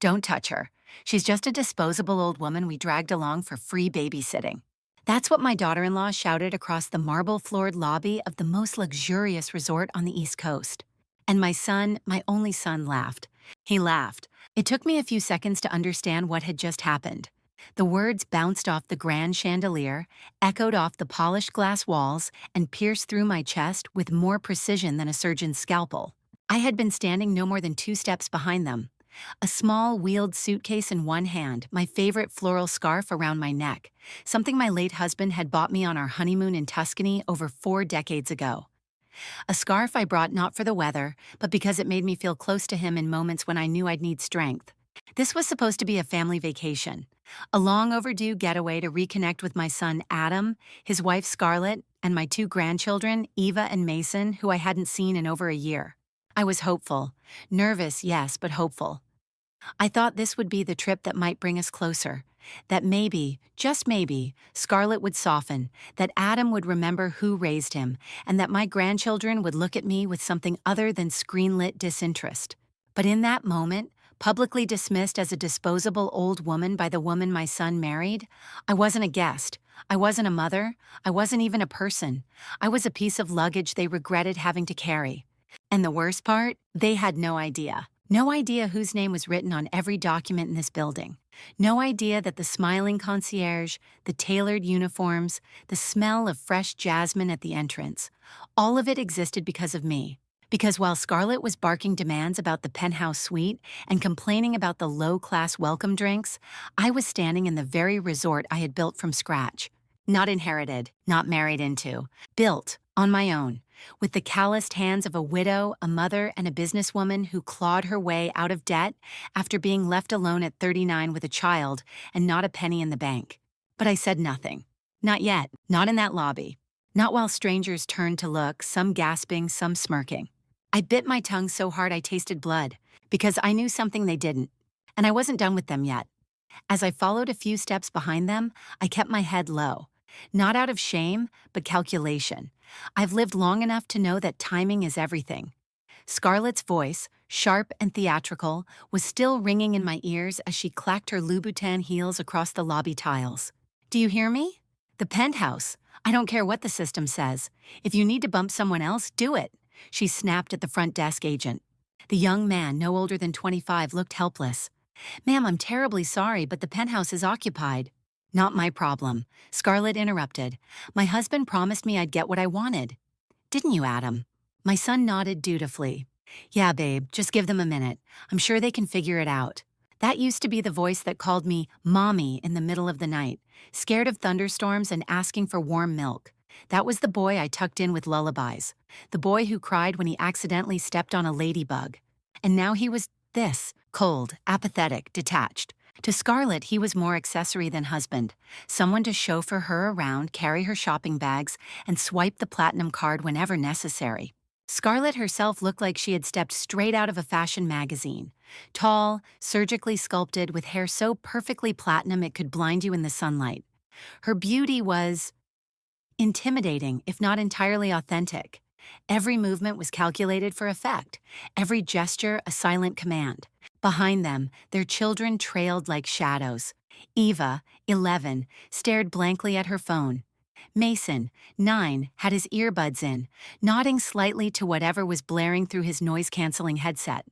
Don't touch her. She's just a disposable old woman we dragged along for free babysitting. That's what my daughter-in-law shouted across the marble-floored lobby of the most luxurious resort on the East Coast. And my son, my only son, laughed. He laughed. It took me a few seconds to understand what had just happened. The words bounced off the grand chandelier, echoed off the polished glass walls, and pierced through my chest with more precision than a surgeon's scalpel. I had been standing no more than 2 steps behind them, a small wheeled suitcase in one hand, my favorite floral scarf around my neck, something my late husband had bought me on our honeymoon in Tuscany over 4 decades ago. A scarf I brought not for the weather, but because it made me feel close to him in moments when I knew I'd need strength. This was supposed to be a family vacation, a long overdue getaway to reconnect with my son Adam, his wife Scarlett, and my 2 grandchildren, Eva and Mason, who I hadn't seen in over a year. I was hopeful. Nervous, yes, but hopeful. I thought this would be the trip that might bring us closer. That maybe, just maybe, Scarlett would soften, that Adam would remember who raised him, and that my grandchildren would look at me with something other than screen-lit disinterest. But in that moment, publicly dismissed as a disposable old woman by the woman my son married, I wasn't a guest. I wasn't a mother. I wasn't even a person. I was a piece of luggage they regretted having to carry. And the worst part, they had no idea. No idea whose name was written on every document in this building. No idea that the smiling concierge, the tailored uniforms, the smell of fresh jasmine at the entrance, all of it existed because of me. Because while Scarlett was barking demands about the penthouse suite and complaining about the low-class welcome drinks, I was standing in the very resort I had built from scratch. Not inherited, not married into. Built, on my own. With the calloused hands of a widow, a mother, and a businesswoman who clawed her way out of debt after being left alone at 39 with a child and not a penny in the bank. But I said nothing. Not yet, not in that lobby. Not while strangers turned to look, some gasping, some smirking. I bit my tongue so hard I tasted blood, because I knew something they didn't, and I wasn't done with them yet. As I followed a few steps behind them, I kept my head low. Not out of shame, but calculation. I've lived long enough to know that timing is everything. Scarlett's voice, sharp and theatrical, was still ringing in my ears as she clacked her Louboutin heels across the lobby tiles. Do you hear me? The penthouse. I don't care what the system says. If you need to bump someone else, do it. She snapped at the front desk agent. The young man, no older than 25, looked helpless. Ma'am, I'm terribly sorry, but the penthouse is occupied. Not my problem, Scarlett interrupted. My husband promised me I'd get what I wanted. Didn't you, Adam? My son nodded dutifully. Yeah, babe, just give them a minute. I'm sure they can figure it out. That used to be the voice that called me Mommy in the middle of the night, scared of thunderstorms and asking for warm milk. That was the boy I tucked in with lullabies. The boy who cried when he accidentally stepped on a ladybug. And now he was this, cold, apathetic, detached. To Scarlett, he was more accessory than husband, someone to chauffeur her around, carry her shopping bags, and swipe the platinum card whenever necessary. Scarlett herself looked like she had stepped straight out of a fashion magazine. Tall, surgically sculpted, with hair so perfectly platinum it could blind you in the sunlight. Her beauty was intimidating, if not entirely authentic. Every movement was calculated for effect, every gesture a silent command. Behind them, their children trailed like shadows. Eva, 11, stared blankly at her phone. Mason, 9, had his earbuds in, nodding slightly to whatever was blaring through his noise-canceling headset.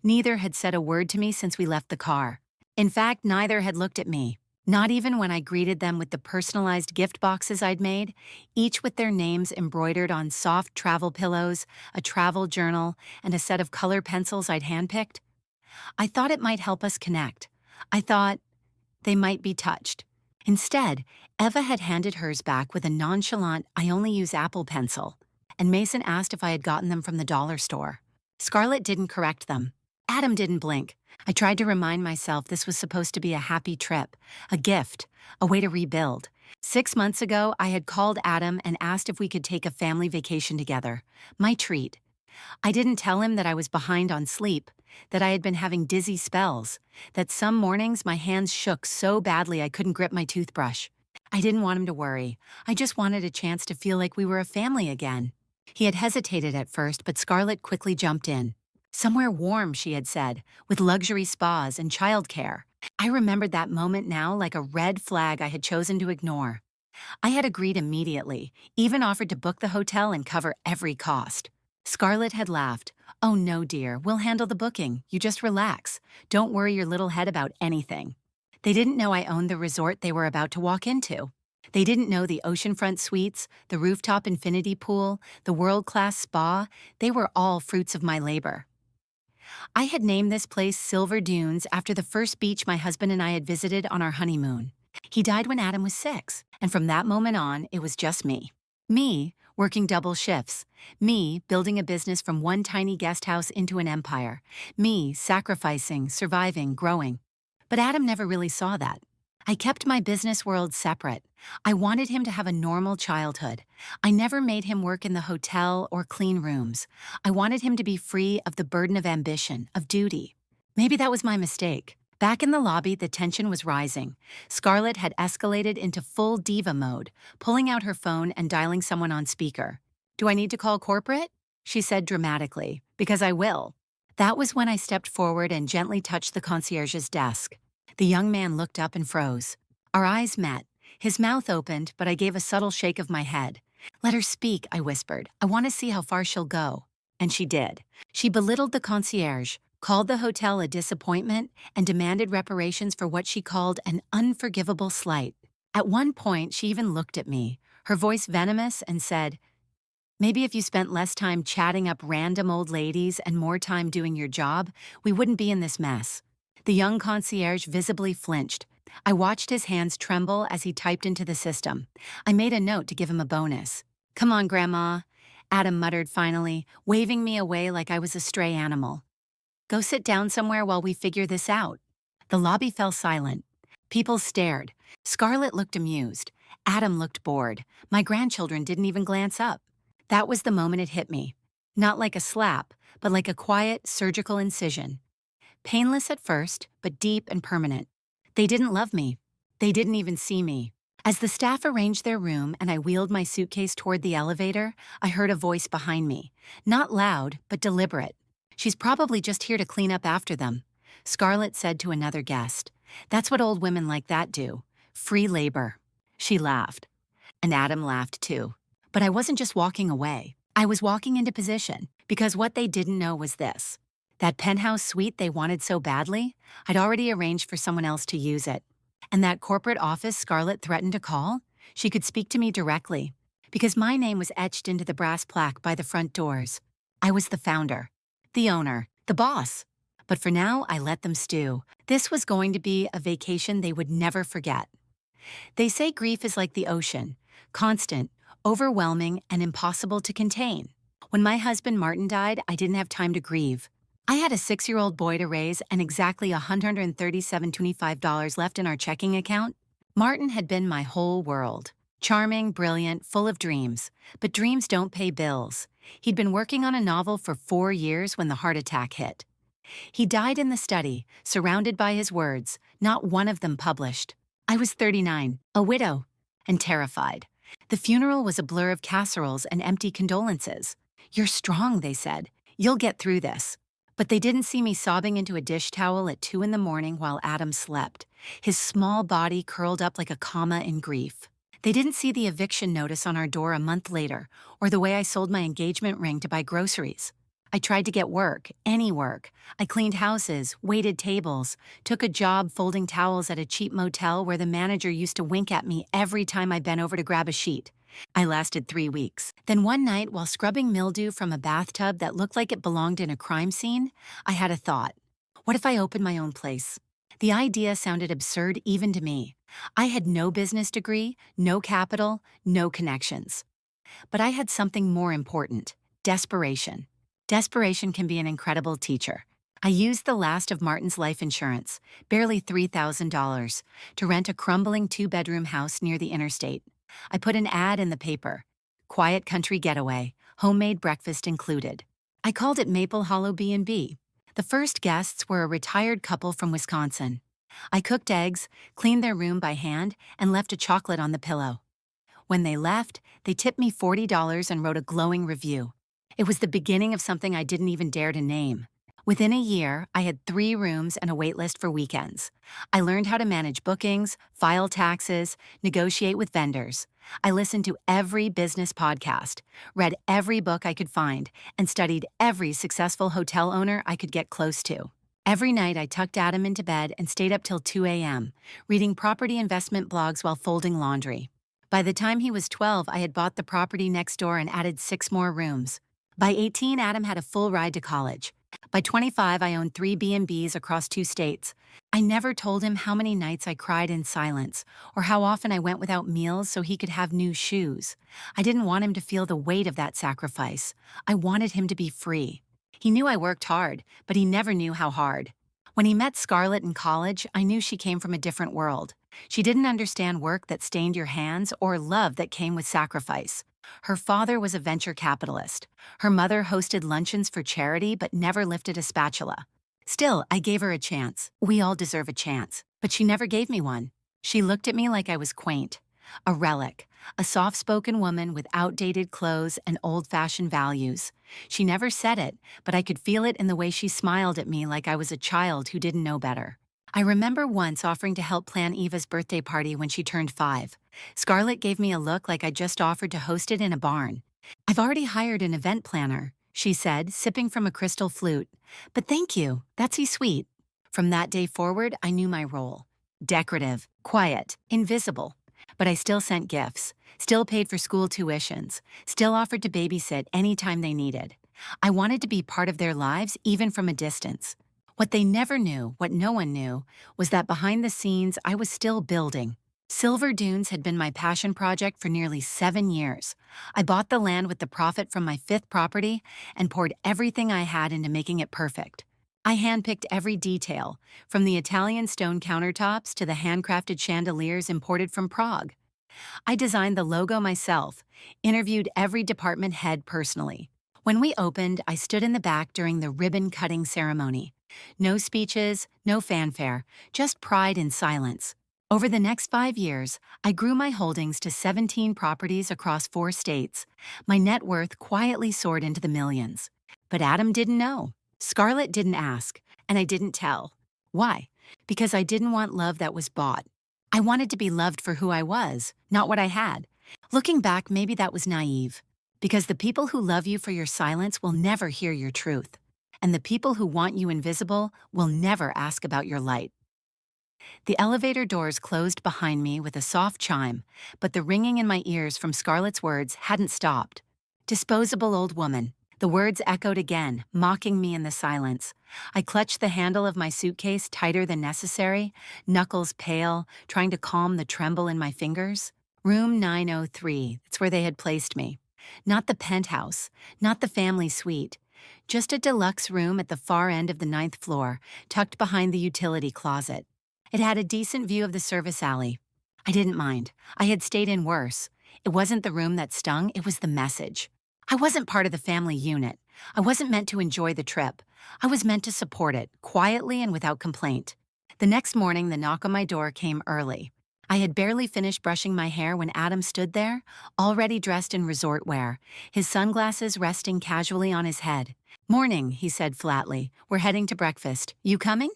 Neither had said a word to me since we left the car. In fact, neither had looked at me. Not even when I greeted them with the personalized gift boxes I'd made, each with their names embroidered on soft travel pillows, a travel journal, and a set of color pencils I'd handpicked. I thought it might help us connect. I thought they might be touched. Instead, Eva had handed hers back with a nonchalant "I only use Apple" pencil, and Mason asked if I had gotten them from the dollar store. Scarlett didn't correct them. Adam didn't blink. I tried to remind myself this was supposed to be a happy trip, a gift, a way to rebuild. 6 months ago, I had called Adam and asked if we could take a family vacation together. My treat. I didn't tell him that I was behind on sleep, that I had been having dizzy spells, that some mornings my hands shook so badly I couldn't grip my toothbrush. I didn't want him to worry. I just wanted a chance to feel like we were a family again. He had hesitated at first, but Scarlett quickly jumped in. Somewhere warm, she had said, with luxury spas and childcare. I remembered that moment now like a red flag I had chosen to ignore. I had agreed immediately, even offered to book the hotel and cover every cost. Scarlett had laughed. "Oh no, dear, we'll handle the booking. You just relax. Don't worry your little head about anything." They didn't know I owned the resort they were about to walk into. They didn't know the oceanfront suites, the rooftop infinity pool, the world-class spa. They were all fruits of my labor. I had named this place Silver Dunes after the first beach my husband and I had visited on our honeymoon. He died when Adam was 6, and from that moment on, it was just me. Me, working double shifts. Me, building a business from one tiny guest house into an empire. Me, sacrificing, surviving, growing. But Adam never really saw that. I kept my business world separate. I wanted him to have a normal childhood. I never made him work in the hotel or clean rooms. I wanted him to be free of the burden of ambition, of duty. Maybe that was my mistake. Back in the lobby, the tension was rising. Scarlett had escalated into full diva mode, pulling out her phone and dialing someone on speaker. "Do I need to call corporate?" she said dramatically. "Because I will." That was when I stepped forward and gently touched the concierge's desk. The young man looked up and froze. Our eyes met. His mouth opened, but I gave a subtle shake of my head. "Let her speak," I whispered. "I want to see how far she'll go." And she did. She belittled the concierge, called the hotel a disappointment, and demanded reparations for what she called an unforgivable slight. At one point, she even looked at me, her voice venomous, and said, "Maybe if you spent less time chatting up random old ladies and more time doing your job, we wouldn't be in this mess." The young concierge visibly flinched. I watched his hands tremble as he typed into the system. I made a note to give him a bonus. "Come on, Grandma," Adam muttered finally, waving me away like I was a stray animal. "Go sit down somewhere while we figure this out." The lobby fell silent. People stared. Scarlett looked amused. Adam looked bored. My grandchildren didn't even glance up. That was the moment it hit me. Not like a slap, but like a quiet, surgical incision. Painless at first, but deep and permanent. They didn't love me. They didn't even see me. As the staff arranged their room and I wheeled my suitcase toward the elevator, I heard a voice behind me. Not loud, but deliberate. "She's probably just here to clean up after them," Scarlett said to another guest. "That's what old women like that do. Free labor." She laughed. And Adam laughed too. But I wasn't just walking away. I was walking into position, because what they didn't know was this. That penthouse suite they wanted so badly, I'd already arranged for someone else to use it. And that corporate office Scarlett threatened to call, she could speak to me directly, because my name was etched into the brass plaque by the front doors. I was the founder, the owner, the boss. But for now, I let them stew. This was going to be a vacation they would never forget. They say grief is like the ocean, constant, overwhelming, and impossible to contain. When my husband Martin died, I didn't have time to grieve. I had a 6-year-old boy to raise and exactly $137.25 left in our checking account. Martin had been my whole world. Charming, brilliant, full of dreams. But dreams don't pay bills. He'd been working on a novel for 4 years when the heart attack hit. He died in the study, surrounded by his words, not one of them published. I was 39, a widow, and terrified. The funeral was a blur of casseroles and empty condolences. "You're strong," they said. "You'll get through this." But they didn't see me sobbing into a dish towel at 2 in the morning while Adam slept, his small body curled up like a comma in grief. They didn't see the eviction notice on our door a month later, or the way I sold my engagement ring to buy groceries. I tried to get work, any work. I cleaned houses, waited tables, took a job folding towels at a cheap motel where the manager used to wink at me every time I bent over to grab a sheet. I lasted 3 weeks. Then one night, while scrubbing mildew from a bathtub that looked like it belonged in a crime scene, I had a thought. What if I opened my own place? The idea sounded absurd even to me. I had no business degree, no capital, no connections. But I had something more important: desperation. Desperation can be an incredible teacher. I used the last of Martin's life insurance, barely $3,000, to rent a crumbling 2-bedroom house near the interstate. I put an ad in the paper. Quiet country getaway, homemade breakfast included. I called it Maple Hollow B&B. The first guests were a retired couple from Wisconsin. I cooked eggs, cleaned their room by hand, and left a chocolate on the pillow. When they left, they tipped me $40 and wrote a glowing review. It was the beginning of something I didn't even dare to name. Within a year, I had 3 rooms and a wait list for weekends. I learned how to manage bookings, file taxes, negotiate with vendors. I listened to every business podcast, read every book I could find, and studied every successful hotel owner I could get close to. Every night, I tucked Adam into bed and stayed up till 2 a.m., reading property investment blogs while folding laundry. By the time he was 12, I had bought the property next door and added 6 more rooms. By 18, Adam had a full ride to college. By 25, I owned 3 B&Bs across 2 states. I never told him how many nights I cried in silence, or how often I went without meals so he could have new shoes. I didn't want him to feel the weight of that sacrifice. I wanted him to be free. He knew I worked hard, but he never knew how hard. When he met Scarlett in college, I knew she came from a different world. She didn't understand work that stained your hands or love that came with sacrifice. Her father was a venture capitalist. Her mother hosted luncheons for charity but never lifted a spatula. Still, I gave her a chance. We all deserve a chance. But she never gave me one. She looked at me like I was quaint. A relic. A soft-spoken woman with outdated clothes and old-fashioned values. She never said it, but I could feel it in the way she smiled at me like I was a child who didn't know better. I remember once offering to help plan Eva's birthday party when she turned 5. Scarlett gave me a look like I just offered to host it in a barn. "I've already hired an event planner," she said, sipping from a crystal flute. "But thank you, that's sweet." From that day forward, I knew my role. Decorative, quiet, invisible. But I still sent gifts, still paid for school tuitions, still offered to babysit anytime they needed. I wanted to be part of their lives even from a distance. What they never knew, what no one knew, was that behind the scenes I was still building. Silver Dunes had been my passion project for nearly 7 years. I bought the land with the profit from my 5th property and poured everything I had into making it perfect. I handpicked every detail, from the Italian stone countertops to the handcrafted chandeliers imported from Prague. I designed the logo myself, interviewed every department head personally. When we opened, I stood in the back during the ribbon-cutting ceremony. No speeches, no fanfare, just pride and silence. Over the next 5 years, I grew my holdings to 17 properties across 4 states. My net worth quietly soared into the millions. But Adam didn't know. Scarlett didn't ask, and I didn't tell. Why? Because I didn't want love that was bought. I wanted to be loved for who I was, not what I had. Looking back, maybe that was naive. Because the people who love you for your silence will never hear your truth. And the people who want you invisible will never ask about your light. The elevator doors closed behind me with a soft chime, but the ringing in my ears from Scarlett's words hadn't stopped. Disposable old woman. The words echoed again, mocking me in the silence. I clutched the handle of my suitcase tighter than necessary, knuckles pale, trying to calm the tremble in my fingers. Room 903, that's where they had placed me. Not the penthouse, not the family suite. Just a deluxe room at the far end of the 9th floor, tucked behind the utility closet. It had a decent view of the service alley. I didn't mind. I had stayed in worse. It wasn't the room that stung, it was the message. I wasn't part of the family unit. I wasn't meant to enjoy the trip. I was meant to support it, quietly and without complaint. The next morning, the knock on my door came early. I had barely finished brushing my hair when Adam stood there, already dressed in resort wear, his sunglasses resting casually on his head. "Morning," he said flatly. "We're heading to breakfast. You coming?"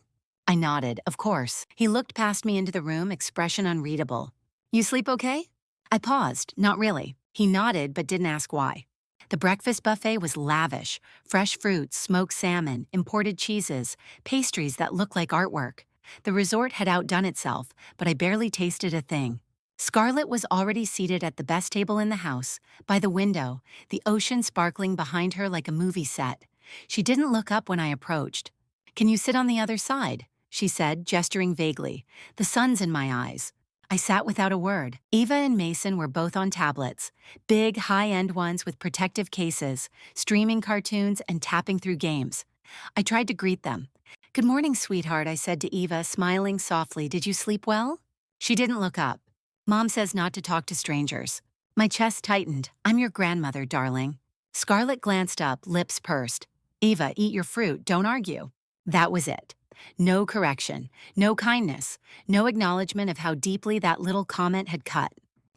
I nodded, of course. He looked past me into the room, expression unreadable. "You sleep okay?" I paused, not really. He nodded but didn't ask why. The breakfast buffet was lavish. Fresh fruits, smoked salmon, imported cheeses, pastries that looked like artwork. The resort had outdone itself, but I barely tasted a thing. Scarlett was already seated at the best table in the house, by the window, the ocean sparkling behind her like a movie set. She didn't look up when I approached. "Can you sit on the other side?" she said, gesturing vaguely. "The sun's in my eyes." I sat without a word. Eva and Mason were both on tablets, big, high-end ones with protective cases, streaming cartoons and tapping through games. I tried to greet them. "Good morning, sweetheart," I said to Eva, smiling softly. "Did you sleep well?" She didn't look up. "Mom says not to talk to strangers." My chest tightened. "I'm your grandmother, darling." Scarlett glanced up, lips pursed. "Eva, eat your fruit, don't argue." That was it. No correction, no kindness, no acknowledgement of how deeply that little comment had cut.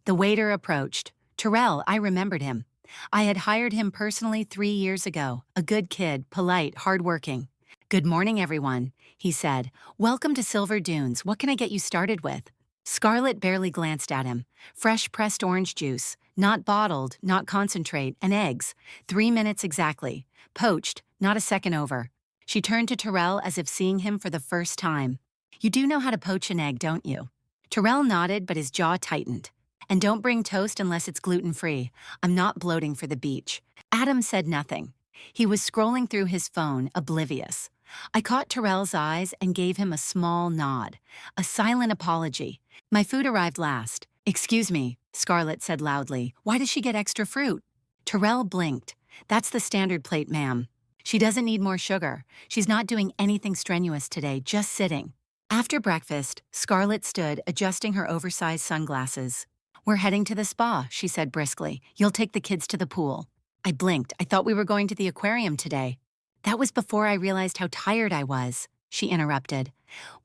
The waiter approached. Terrell, I remembered him. I had hired him personally 3 years ago, a good kid, polite, hardworking. Good morning, everyone, he said. Welcome to Silver Dunes. What can I get you started with? Scarlett barely glanced at him. Fresh pressed orange juice, not bottled, not concentrate, and eggs. 3 minutes exactly. Poached, not a second over. She turned to Terrell as if seeing him for the first time. You do know how to poach an egg, don't you? Terrell nodded, but his jaw tightened. And don't bring toast unless it's gluten-free. I'm not bloating for the beach. Adam said nothing. He was scrolling through his phone, oblivious. I caught Terrell's eyes and gave him a small nod, a silent apology. My food arrived last. Excuse me, Scarlett said loudly. Why does she get extra fruit? Terrell blinked. That's the standard plate, ma'am. She doesn't need more sugar. She's not doing anything strenuous today, just sitting. After breakfast, Scarlett stood, adjusting her oversized sunglasses. We're heading to the spa, she said briskly. You'll take the kids to the pool. I blinked. I thought we were going to the aquarium today. That was before I realized how tired I was, she interrupted.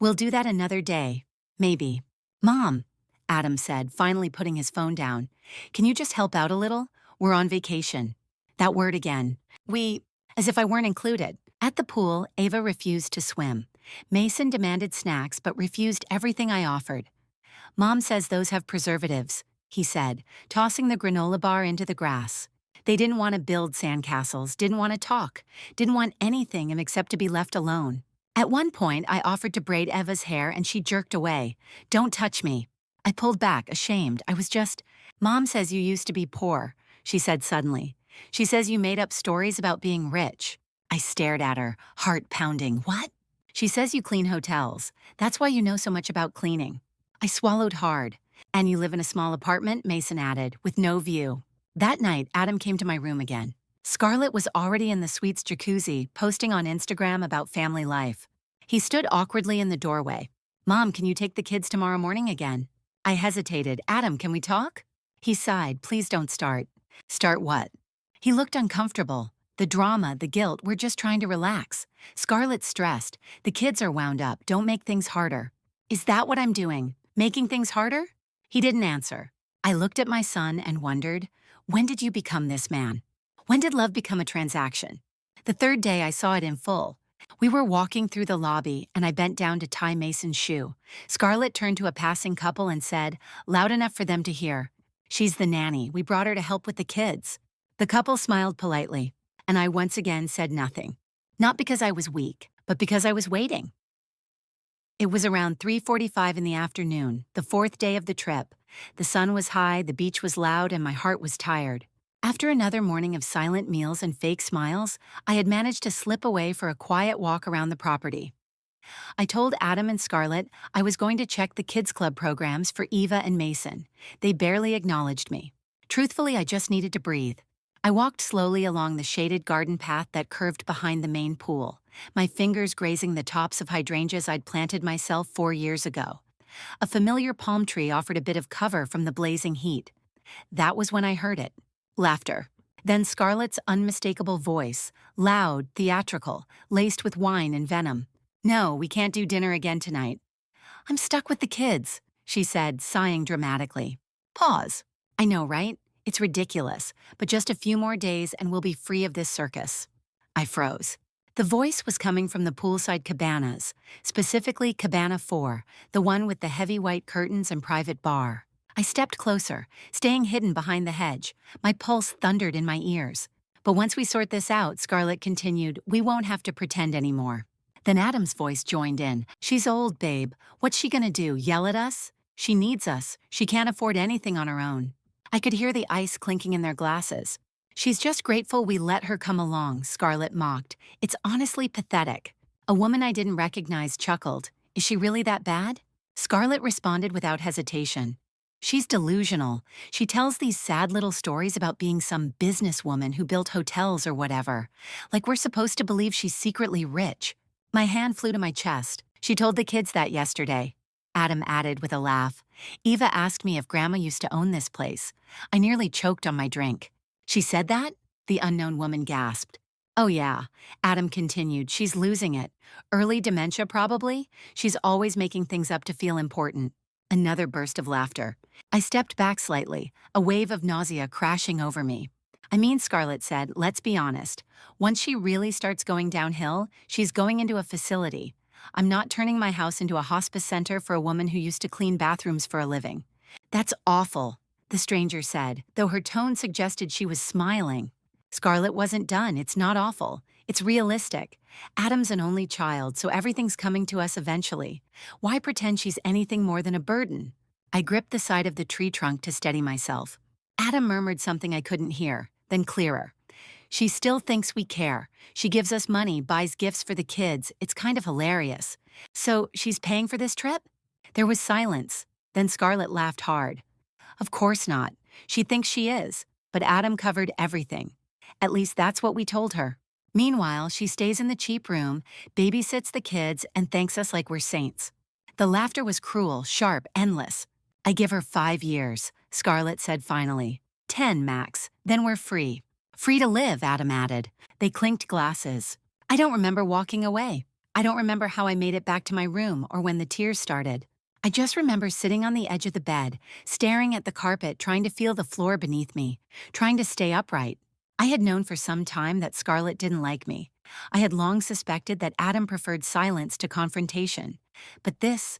We'll do that another day. Maybe. Mom, Adam said, finally putting his phone down. Can you just help out a little? We're on vacation. That word again. As if I weren't included. At the pool, Ava refused to swim. Mason demanded snacks but refused everything I offered. Mom says those have preservatives, he said, tossing the granola bar into the grass. They didn't want to build sandcastles, didn't want to talk, didn't want anything except to be left alone. At one point, I offered to braid Eva's hair and she jerked away. Don't touch me. I pulled back, ashamed. I was just, Mom says you used to be poor, she said suddenly. She says you made up stories about being rich. I stared at her, heart pounding. What? She says you clean hotels. That's why you know so much about cleaning. I swallowed hard. And you live in a small apartment, Mason added, with no view. That night, Adam came to my room again. Scarlett was already in the suite's jacuzzi, posting on Instagram about family life. He stood awkwardly in the doorway. Mom, can you take the kids tomorrow morning again? I hesitated. Adam, can we talk? He sighed. Please don't start. Start what? He looked uncomfortable. The drama, the guilt, we're just trying to relax. Scarlett's stressed. The kids are wound up. Don't make things harder. Is that what I'm doing? Making things harder? He didn't answer. I looked at my son and wondered, when did you become this man? When did love become a transaction? The third day I saw it in full. We were walking through the lobby and I bent down to tie Mason's shoe. Scarlett turned to a passing couple and said, loud enough for them to hear, she's the nanny. We brought her to help with the kids. The couple smiled politely, and I once again said nothing. Not because I was weak, but because I was waiting. It was around 3:45 in the afternoon, the fourth day of the trip. The sun was high, the beach was loud, and my heart was tired. After another morning of silent meals and fake smiles, I had managed to slip away for a quiet walk around the property. I told Adam and Scarlett I was going to check the kids' club programs for Eva and Mason. They barely acknowledged me. Truthfully, I just needed to breathe. I walked slowly along the shaded garden path that curved behind the main pool, my fingers grazing the tops of hydrangeas I'd planted myself 4 years ago. A familiar palm tree offered a bit of cover from the blazing heat. That was when I heard it. Laughter. Then Scarlett's unmistakable voice, loud, theatrical, laced with wine and venom. No, we can't do dinner again tonight. I'm stuck with the kids, she said, sighing dramatically. Pause. I know, right? It's ridiculous, but just a few more days and we'll be free of this circus. I froze. The voice was coming from the poolside cabanas, specifically Cabana 4, the one with the heavy white curtains and private bar. I stepped closer, staying hidden behind the hedge. My pulse thundered in my ears. But once we sort this out, Scarlett continued, we won't have to pretend anymore. Then Adam's voice joined in. She's old, babe. What's she gonna do, yell at us? She needs us. She can't afford anything on her own. I could hear the ice clinking in their glasses. She's just grateful we let her come along, Scarlett mocked. It's honestly pathetic. A woman I didn't recognize chuckled. Is she really that bad? Scarlett responded without hesitation. She's delusional. She tells these sad little stories about being some businesswoman who built hotels or whatever. Like we're supposed to believe she's secretly rich. My hand flew to my chest. She told the kids that yesterday. Adam added with a laugh. Eva asked me if Grandma used to own this place. I nearly choked on my drink. She said that? The unknown woman gasped. Oh yeah, Adam continued. She's losing it. Early dementia, probably. She's always making things up to feel important. Another burst of laughter. I stepped back slightly, a wave of nausea crashing over me. I mean, Scarlett said, let's be honest. Once she really starts going downhill, she's going into a facility. I'm not turning my house into a hospice center for a woman who used to clean bathrooms for a living. That's awful, the stranger said, though her tone suggested she was smiling. Scarlett wasn't done. It's not awful. It's realistic. Adam's an only child, so everything's coming to us eventually. Why pretend she's anything more than a burden? I gripped the side of the tree trunk to steady myself. Adam murmured something I couldn't hear, then clearer. She still thinks we care. She gives us money, buys gifts for the kids. It's kind of hilarious. So, she's paying for this trip? There was silence. Then Scarlett laughed hard. Of course not. She thinks she is. But Adam covered everything. At least that's what we told her. Meanwhile, she stays in the cheap room, babysits the kids, and thanks us like we're saints. The laughter was cruel, sharp, endless. I give her 5 years, Scarlett said finally. 10, max. Then we're free. Free to live, Adam added. They clinked glasses. I don't remember walking away. I don't remember how I made it back to my room or when the tears started. I just remember sitting on the edge of the bed, staring at the carpet, trying to feel the floor beneath me, trying to stay upright. I had known for some time that Scarlett didn't like me. I had long suspected that Adam preferred silence to confrontation. But this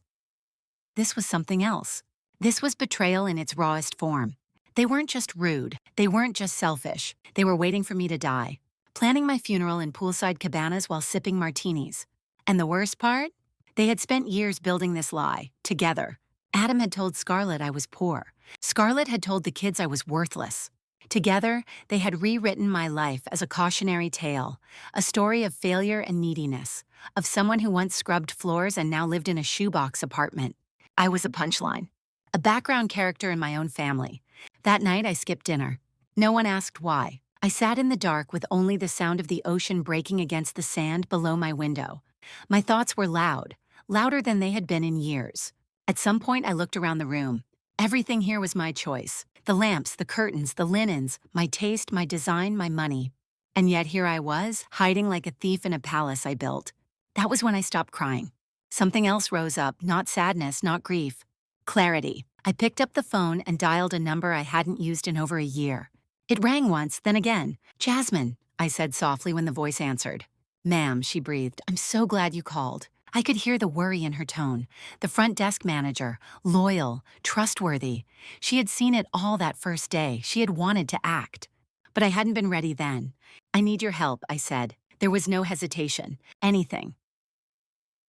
was something else. This was betrayal in its rawest form. They weren't just rude. They weren't just selfish. They were waiting for me to die, planning my funeral in poolside cabanas while sipping martinis. And the worst part? They had spent years building this lie, together. Adam had told Scarlett I was poor. Scarlett had told the kids I was worthless. Together, they had rewritten my life as a cautionary tale, a story of failure and neediness, of someone who once scrubbed floors and now lived in a shoebox apartment. I was a punchline, a background character in my own family. That night, I skipped dinner. No one asked why. I sat in the dark with only the sound of the ocean breaking against the sand below my window. My thoughts were loud, louder than they had been in years. At some point, I looked around the room. Everything here was my choice. The lamps, the curtains, the linens, my taste, my design, my money. And yet here I was, hiding like a thief in a palace I built. That was when I stopped crying. Something else rose up, not sadness, not grief. Clarity. I picked up the phone and dialed a number I hadn't used in over a year. It rang once, then again. Jasmine, I said softly when the voice answered. Ma'am, she breathed, I'm so glad you called. I could hear the worry in her tone. The front desk manager, loyal, trustworthy. She had seen it all that first day. She had wanted to act. But I hadn't been ready then. I need your help, I said. There was no hesitation. Anything.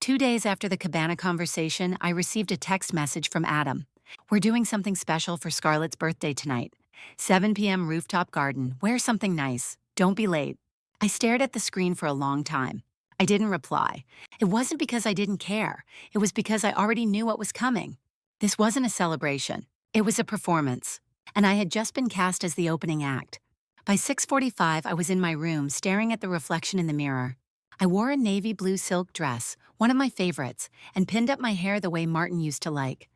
2 days after the cabana conversation, I received a text message from Adam. We're doing something special for Scarlett's birthday tonight. 7 p.m. rooftop garden. Wear something nice. Don't be late. I stared at the screen for a long time. I didn't reply. It wasn't because I didn't care. It was because I already knew what was coming. This wasn't a celebration. It was a performance. And I had just been cast as the opening act. By 6:45, I was in my room staring at the reflection in the mirror. I wore a navy blue silk dress, one of my favorites, and pinned up my hair the way Martin used to like.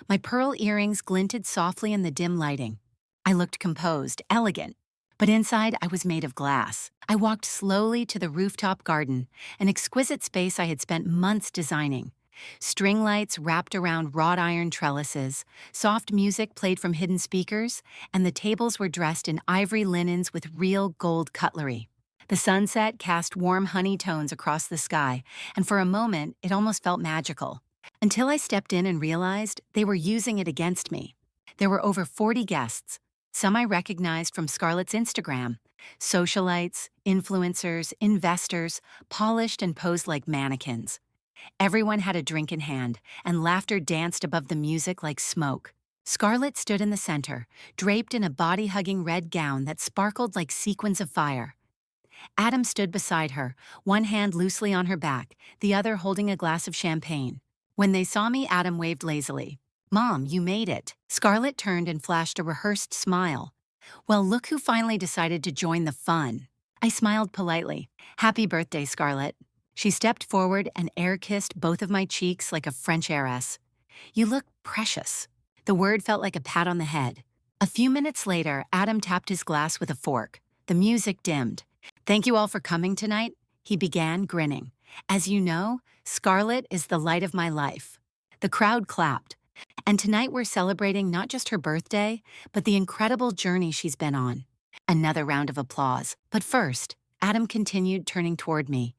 My pearl earrings glinted softly in the dim lighting. I looked composed, elegant. But inside, I was made of glass. I walked slowly to the rooftop garden, an exquisite space I had spent months designing. String lights wrapped around wrought iron trellises, soft music played from hidden speakers, and the tables were dressed in ivory linens with real gold cutlery. The sunset cast warm honey tones across the sky, and for a moment, it almost felt magical. Until I stepped in and realized they were using it against me. There were over 40 guests. Some I recognized from Scarlett's Instagram. Socialites, influencers, investors, polished and posed like mannequins. Everyone had a drink in hand, and laughter danced above the music like smoke. Scarlett stood in the center, draped in a body-hugging red gown that sparkled like sequins of fire. Adam stood beside her, one hand loosely on her back, the other holding a glass of champagne. When they saw me, Adam waved lazily. Mom, you made it. Scarlett turned and flashed a rehearsed smile. Well, look who finally decided to join the fun. I smiled politely. Happy birthday, Scarlett. She stepped forward and air-kissed both of my cheeks like a French heiress. You look precious. The word felt like a pat on the head. A few minutes later, Adam tapped his glass with a fork. The music dimmed. Thank you all for coming tonight, he began, grinning. As you know, Scarlett is the light of my life. The crowd clapped. And tonight we're celebrating not just her birthday, but the incredible journey she's been on. Another round of applause. But first, Adam continued, turning toward me.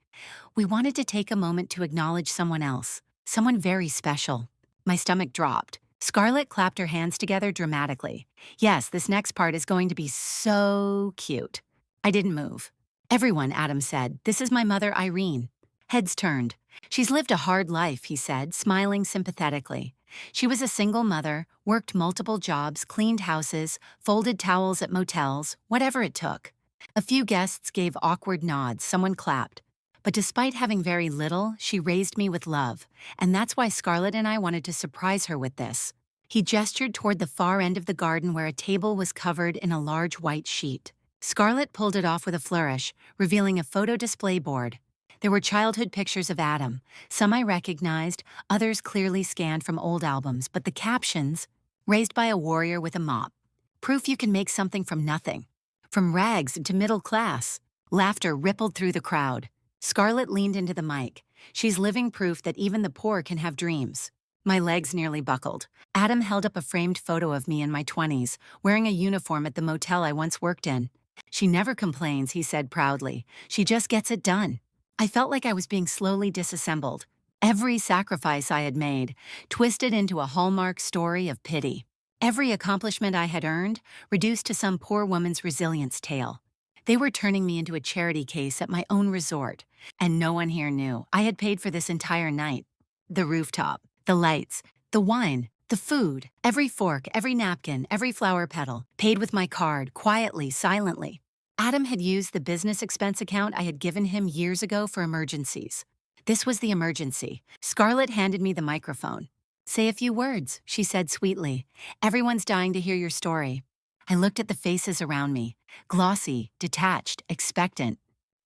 We wanted to take a moment to acknowledge someone else, someone very special. My stomach dropped. Scarlett clapped her hands together dramatically. Yes, this next part is going to be so cute. I didn't move. Everyone, Adam said, this is my mother, Irene. Heads turned. She's lived a hard life, he said, smiling sympathetically. She was a single mother, worked multiple jobs, cleaned houses, folded towels at motels, whatever it took. A few guests gave awkward nods, someone clapped. But despite having very little, she raised me with love, and that's why Scarlett and I wanted to surprise her with this. He gestured toward the far end of the garden where a table was covered in a large white sheet. Scarlett pulled it off with a flourish, revealing a photo display board. There were childhood pictures of Adam, some I recognized, others clearly scanned from old albums, but the captions, raised by a warrior with a mop. Proof you can make something from nothing. From rags to middle class. Laughter rippled through the crowd. Scarlett leaned into the mic. She's living proof that even the poor can have dreams. My legs nearly buckled. Adam held up a framed photo of me in my 20s, wearing a uniform at the motel I once worked in. She never complains, he said proudly. She just gets it done. I felt like I was being slowly disassembled. Every sacrifice I had made, twisted into a hallmark story of pity. Every accomplishment I had earned, reduced to some poor woman's resilience tale. They were turning me into a charity case at my own resort, and no one here knew I had paid for this entire night. The rooftop, the lights, the wine, the food, every fork, every napkin, every flower petal, paid with my card, quietly, silently. Adam had used the business expense account I had given him years ago for emergencies. This was the emergency. Scarlett handed me the microphone. Say a few words, she said sweetly. Everyone's dying to hear your story. I looked at the faces around me, glossy, detached, expectant.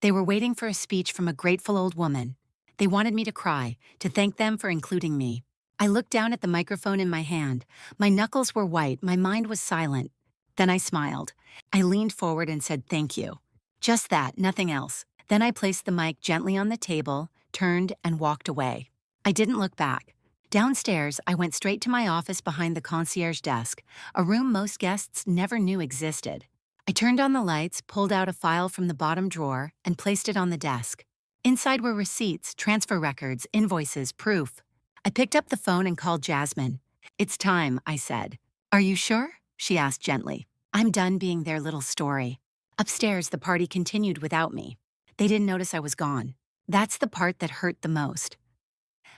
They were waiting for a speech from a grateful old woman. They wanted me to cry, to thank them for including me. I looked down at the microphone in my hand. My knuckles were white, my mind was silent. Then I smiled. I leaned forward and said thank you. Just that, nothing else. Then I placed the mic gently on the table, turned, and walked away. I didn't look back. Downstairs, I went straight to my office behind the concierge desk, a room most guests never knew existed. I turned on the lights, pulled out a file from the bottom drawer, and placed it on the desk. Inside were receipts, transfer records, invoices, proof. I picked up the phone and called Jasmine. It's time, I said. Are you sure? She asked gently. I'm done being their little story. Upstairs, the party continued without me. They didn't notice I was gone. That's the part that hurt the most.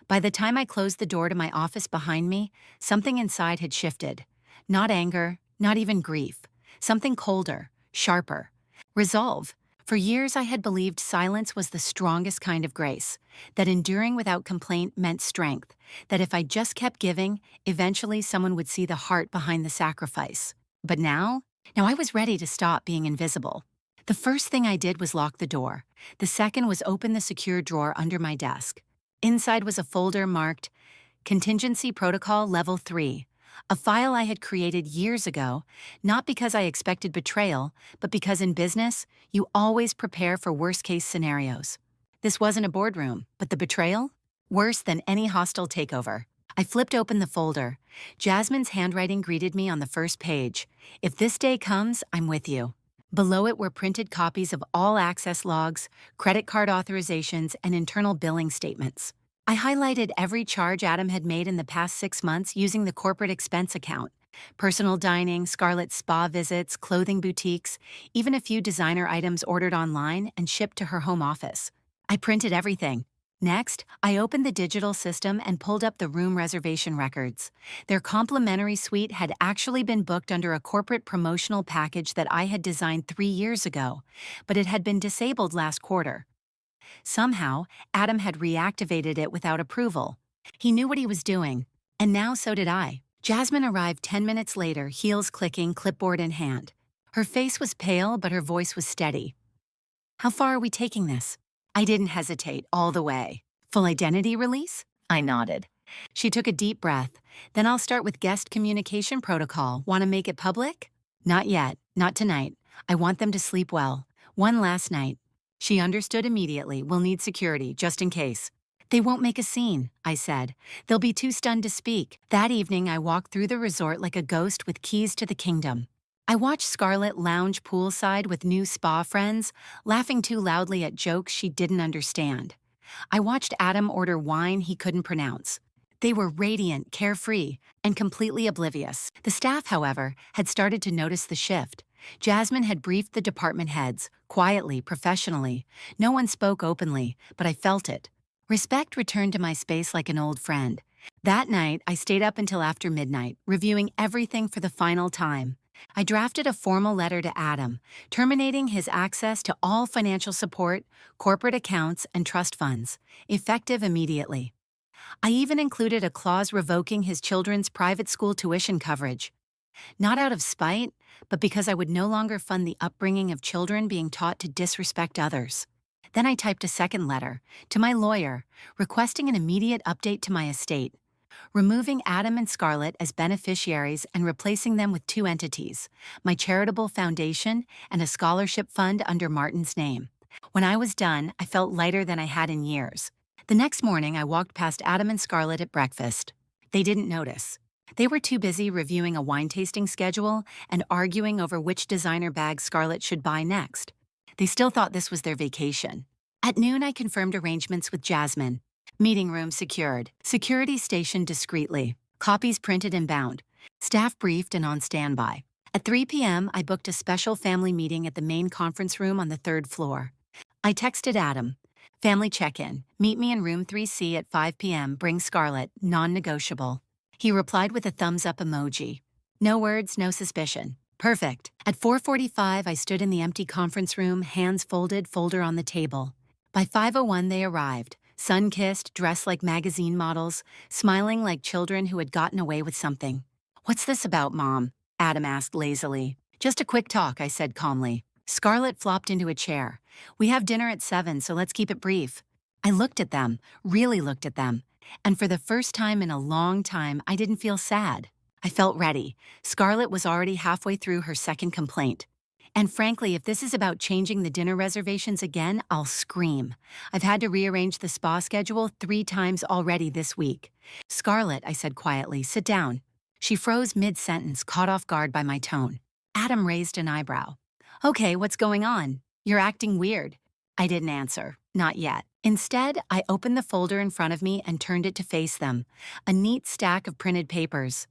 By the time I closed the door to my office behind me, something inside had shifted. Not anger, not even grief. Something colder, sharper. Resolve. For years I had believed silence was the strongest kind of grace, that enduring without complaint meant strength, that if I just kept giving, eventually someone would see the heart behind the sacrifice. But now I was ready to stop being invisible. The first thing I did was lock the door. The second was open the secure drawer under my desk. Inside was a folder marked Contingency Protocol Level 3, a file I had created years ago, not because I expected betrayal, but because in business, you always prepare for worst-case scenarios. This wasn't a boardroom, but the betrayal? Worse than any hostile takeover. I flipped open the folder. Jasmine's handwriting greeted me on the first page. If this day comes, I'm with you. Below it were printed copies of all access logs, credit card authorizations, and internal billing statements. I highlighted every charge Adam had made in the past 6 months using the corporate expense account. Personal dining, Scarlett's spa visits, clothing boutiques, even a few designer items ordered online and shipped to her home office. I printed everything. Next, I opened the digital system and pulled up the room reservation records. Their complimentary suite had actually been booked under a corporate promotional package that I had designed 3 years ago, but it had been disabled last quarter. Somehow, Adam had reactivated it without approval. He knew what he was doing, and now so did I. Jasmine arrived 10 minutes later, heels clicking, clipboard in hand. Her face was pale, but her voice was steady. How far are we taking this? I didn't hesitate, all the way. Full identity release? I nodded. She took a deep breath. Then I'll start with guest communication protocol. Want to make it public? Not yet. Not tonight. I want them to sleep well. One last night. She understood immediately. We'll need security, just in case. They won't make a scene, I said. They'll be too stunned to speak. That evening, I walked through the resort like a ghost with keys to the kingdom. I watched Scarlett lounge poolside with new spa friends, laughing too loudly at jokes she didn't understand. I watched Adam order wine he couldn't pronounce. They were radiant, carefree, and completely oblivious. The staff, however, had started to notice the shift. Jasmine had briefed the department heads, quietly, professionally. No one spoke openly, but I felt it. Respect returned to my space like an old friend. That night, I stayed up until after midnight, reviewing everything for the final time. I drafted a formal letter to Adam, terminating his access to all financial support, corporate accounts, and trust funds, effective immediately. I even included a clause revoking his children's private school tuition coverage. Not out of spite, but because I would no longer fund the upbringing of children being taught to disrespect others. Then I typed a second letter, to my lawyer, requesting an immediate update to my estate, removing Adam and Scarlett as beneficiaries and replacing them with two entities, my charitable foundation and a scholarship fund under Martin's name. When I was done, I felt lighter than I had in years. The next morning, I walked past Adam and Scarlett at breakfast. They didn't notice. They were too busy reviewing a wine tasting schedule and arguing over which designer bag Scarlett should buy next. They still thought this was their vacation. At noon, I confirmed arrangements with Jasmine. Meeting room secured. Security stationed discreetly. Copies printed and bound. Staff briefed and on standby. At 3 p.m., I booked a special family meeting at the main conference room on the third floor. I texted Adam. Family check-in. Meet me in room 3C at 5 p.m. Bring Scarlett. Non-negotiable. He replied with a thumbs-up emoji. No words, no suspicion. Perfect. At 4:45, I stood in the empty conference room, hands folded, folder on the table. By 5:01, they arrived, sun-kissed, dressed like magazine models, smiling like children who had gotten away with something. What's this about, Mom? Adam asked lazily. Just a quick talk, I said calmly. Scarlett flopped into a chair. We have dinner at 7, so let's keep it brief. I looked at them, really looked at them. And for the first time in a long time, I didn't feel sad. I felt ready. Scarlett was already halfway through her second complaint. And frankly, if this is about changing the dinner reservations again, I'll scream. I've had to rearrange the spa schedule 3 times already this week. Scarlett, I said quietly, sit down. She froze mid-sentence, caught off guard by my tone. Adam raised an eyebrow. Okay, what's going on? You're acting weird. I didn't answer. Not yet. Instead, I opened the folder in front of me and turned it to face them, a neat stack of printed papers.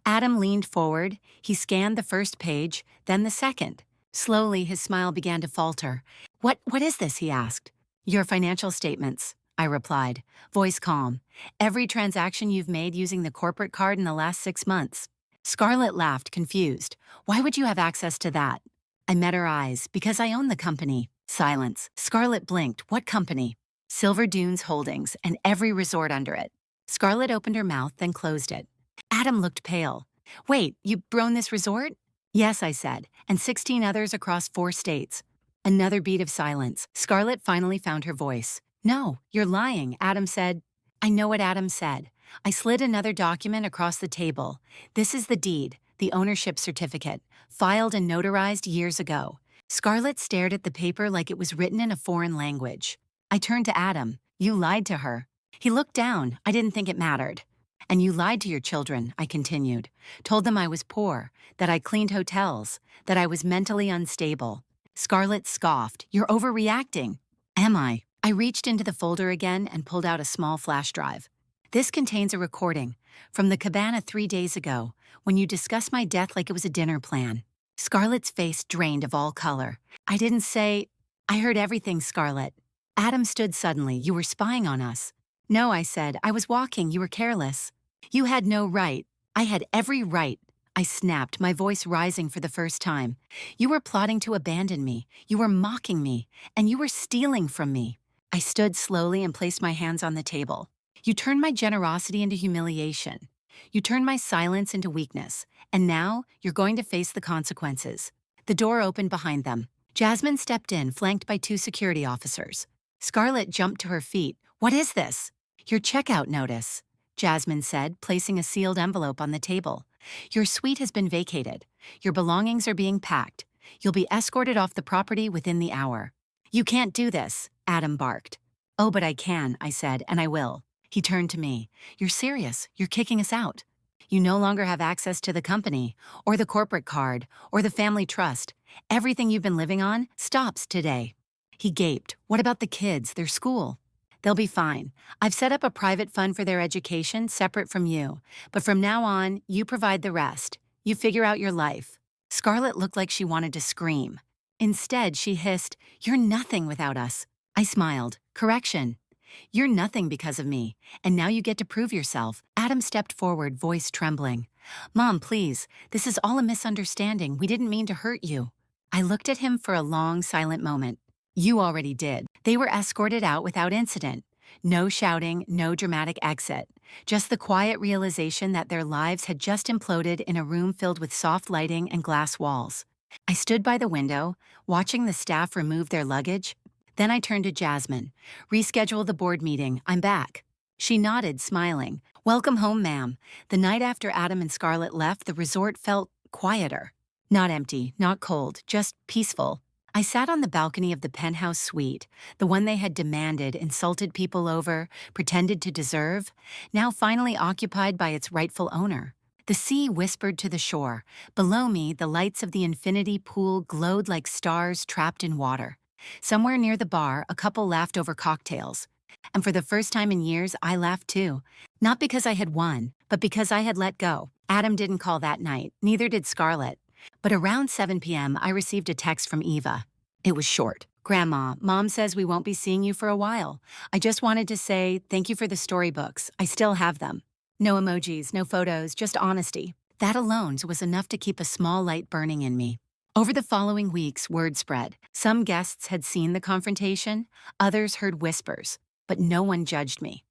Adam leaned forward. He scanned the first page, then the second. Slowly, his smile began to falter. What is this?" he asked. "Your financial statements," I replied, voice calm. "Every transaction you've made using the corporate card in the last 6 months." Scarlett laughed, confused. "Why would you have access to that?" I met her eyes. "Because I own the company." Silence. Scarlett blinked. "What company?" "Silver Dunes Holdings, and every resort under it." Scarlett opened her mouth, then closed it. Adam looked pale. "Wait, you own this resort?" "Yes," I said, "and 16 others across 4 states." Another beat of silence. Scarlett finally found her voice. "No, you're lying," Adam said. I know what Adam said. I slid another document across the table. This is the deed, the ownership certificate, filed and notarized years ago. Scarlett stared at the paper like it was written in a foreign language. I turned to Adam. "You lied to her." He looked down. I didn't think it mattered. "And you lied to your children," I continued. "Told them I was poor, that I cleaned hotels, that I was mentally unstable." Scarlett scoffed. "You're overreacting." "Am I?" I reached into the folder again and pulled out a small flash drive. "This contains a recording from the cabana 3 days ago, when you discussed my death like it was a dinner plan." Scarlett's face drained of all color. "I didn't say—" "I heard everything, Scarlett." Adam stood suddenly. "You were spying on us." "No," I said. "I was walking. You were careless." "You had no right." "I had every right." I snapped, my voice rising for the first time. "You were plotting to abandon me. You were mocking me. And you were stealing from me." I stood slowly and placed my hands on the table. "You turned my generosity into humiliation. You turned my silence into weakness. And now, you're going to face the consequences." The door opened behind them. Jasmine stepped in, flanked by 2 security officers. Scarlett jumped to her feet. "What is this?" "Your checkout notice," Jasmine said, placing a sealed envelope on the table. "Your suite has been vacated. Your belongings are being packed. You'll be escorted off the property within the hour." "You can't do this," Adam barked. "Oh, but I can," I said, "and I will." He turned to me. "You're serious. You're kicking us out." You no longer have access to the company, or the corporate card, or the family trust. Everything you've been living on stops today. He gaped. What about the kids, their school? They'll be fine. I've set up a private fund for their education separate from you. But from now on, you provide the rest. You figure out your life. Scarlett looked like she wanted to scream. Instead, she hissed, "You're nothing without us." I smiled. Correction. You're nothing because of me, and now you get to prove yourself. Adam stepped forward, voice trembling. Mom, please, this is all a misunderstanding. We didn't mean to hurt you. I looked at him for a long, silent moment. You already did. They were escorted out without incident. No shouting, no dramatic exit. Just the quiet realization that their lives had just imploded in a room filled with soft lighting and glass walls. I stood by the window, watching the staff remove their luggage. Then I turned to Jasmine. Reschedule the board meeting. I'm back. She nodded, smiling. Welcome home, ma'am. The night after Adam and Scarlett left, the resort felt quieter. Not empty, not cold, just peaceful. I sat on the balcony of the penthouse suite, the one they had demanded, insulted people over, pretended to deserve, now finally occupied by its rightful owner. The sea whispered to the shore. Below me, the lights of the infinity pool glowed like stars trapped in water. Somewhere near the bar, a couple laughed over cocktails. And for the first time in years, I laughed too. Not because I had won, but because I had let go. Adam didn't call that night, neither did Scarlett. But around 7 p.m., I received a text from Eva. It was short. Grandma, Mom says we won't be seeing you for a while. I just wanted to say thank you for the storybooks. I still have them. No emojis, no photos, just honesty. That alone was enough to keep a small light burning in me. Over the following weeks, word spread. Some guests had seen the confrontation, others heard whispers, but no one judged me.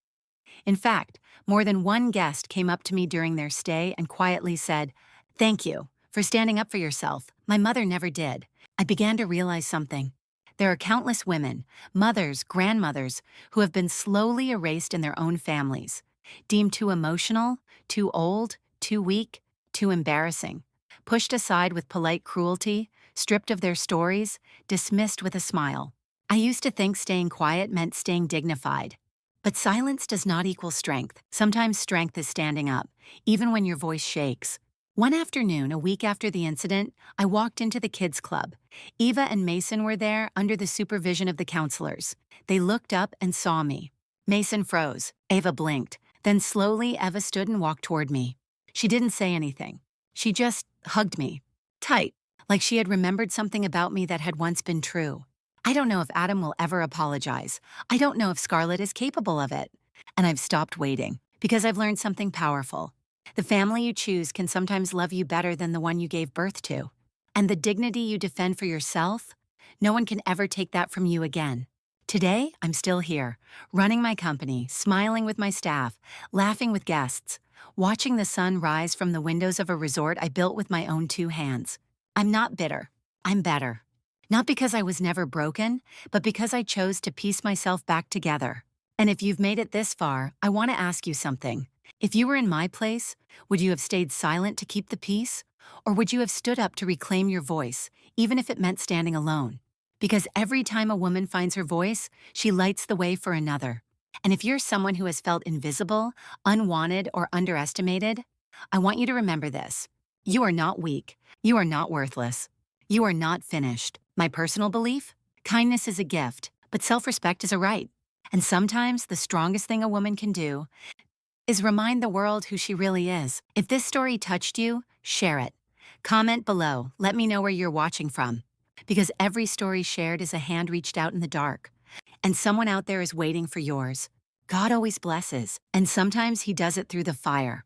In fact, more than one guest came up to me during their stay and quietly said, "Thank you for standing up for yourself. My mother never did." I began to realize something. There are countless women, mothers, grandmothers, who have been slowly erased in their own families, deemed too emotional, too old, too weak, too embarrassing. Pushed aside with polite cruelty, stripped of their stories, dismissed with a smile. I used to think staying quiet meant staying dignified. But silence does not equal strength. Sometimes strength is standing up, even when your voice shakes. One afternoon, a week after the incident, I walked into the kids' club. Eva and Mason were there under the supervision of the counselors. They looked up and saw me. Mason froze. Eva blinked. Then slowly, Eva stood and walked toward me. She didn't say anything. She just hugged me, tight, like she had remembered something about me that had once been true. I don't know if Adam will ever apologize. I don't know if Scarlett is capable of it. And I've stopped waiting, because I've learned something powerful. The family you choose can sometimes love you better than the one you gave birth to. And the dignity you defend for yourself, no one can ever take that from you again. Today, I'm still here, running my company, smiling with my staff, laughing with guests, watching the sun rise from the windows of a resort I built with my own 2 hands. I'm not bitter. I'm better. Not because I was never broken, but because I chose to piece myself back together. And if you've made it this far, I want to ask you something. If you were in my place, would you have stayed silent to keep the peace? Or would you have stood up to reclaim your voice, even if it meant standing alone? Because every time a woman finds her voice, she lights the way for another. And if you're someone who has felt invisible, unwanted, or underestimated, I want you to remember this. You are not weak. You are not worthless. You are not finished. My personal belief? Kindness is a gift, but self-respect is a right. And sometimes the strongest thing a woman can do is remind the world who she really is. If this story touched you, share it. Comment below. Let me know where you're watching from. Because every story shared is a hand reached out in the dark. And someone out there is waiting for yours. God always blesses, and sometimes He does it through the fire.